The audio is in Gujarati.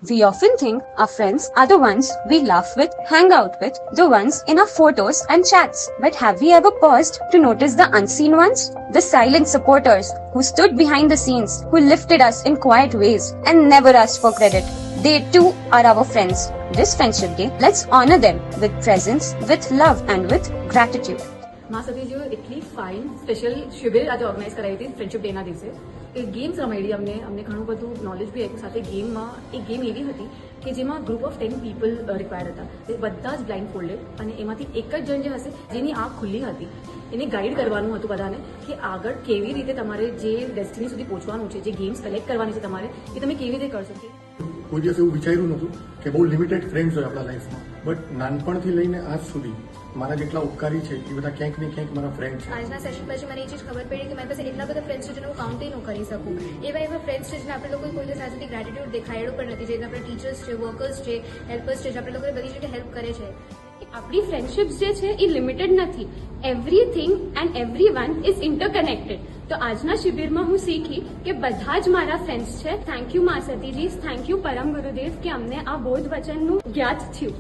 We often think our friends are the ones we laugh with, hang out with, the ones in our photos and chats. But have we ever paused to notice the unseen ones? The silent supporters who stood behind the scenes, who lifted us in quiet ways and never asked for credit. They too are our friends. This Friendship Day, let's honor them with presence, with love and with gratitude. માં સતીજીઓ એટલી ફાઇન સ્પેશિયલ શિબિર આજે ઓર્ગેનાઇઝ કરાવી હતી ફ્રેન્ડશિપ ડેના દિવસે એ ગેમ્સ રમાડી અમને ઘણું બધું નોલેજ બી આપ્યું સાથે ગેમમાં એક ગેમ એવી હતી કે જેમાં ગ્રુપ ઓફ 10 પીપલ રિક્વાયર્ડ હતા એ બધા જ બ્લાઇન્ડ ફોલ્ડેડ અને એમાંથી એક જ જણ જે હશે જેની આંખ ખુલ્લી હતી એને ગાઈડ કરવાનું હતું બધાને કે આગળ કેવી રીતે તમારે જે ડેસ્ટિની સુધી પહોંચવાનું છે જે ગેમ્સ કલેક્ટ કરવાની છે તમારે એ તમે કેવી રીતે કરશો. કોઈ દિવસ એવું વિચાર્યું નહોતું કે બહુ લિમિટેડ ફ્રેન્ડ્સ હોય આપણા લાઈફમાં, બટ નાનપણથી લઈને આજ સુધી મારા જેટલા ઉપકારી છે એ બધા ક્યાંક ને ક્યાંક મારા ફ્રેન્ડ છે. આજના સેશન પછી મને એ ચીજ ખબર પડી કે મારી પાસે એટલા બધા ફ્રેન્ડ્સ છે જેને હું કાઉન્ટ ન કરી શકું. એવા ફ્રેન્ડ્સ છે જેને આપણે લોકોએ કોઈ દિવસ આજ સુધી ગ્રેટિટ્યુડ દેખાડ્યું પણ નથી. જેને આપણે ટીચર્સ છે, વર્કર્સ છે, હેલ્પર્સ છે, જે આપણે લોકોને બધી રીતે હેલ્પ કરે છે. આપણી ફ્રેન્ડશિપ્સ જે છે એ લિમિટેડ નથી. Everything and everyone is interconnected. તો આજના શિબિરમાં હું શીખી કે બધા જ મારા ફ્રેન્ડ્સ છે. થેન્ક યુ મા સતીજી, થેન્ક યુ પરમ ગુરુદેવ કે અમને આ બોધ વચનનું જ્ઞાત થયું.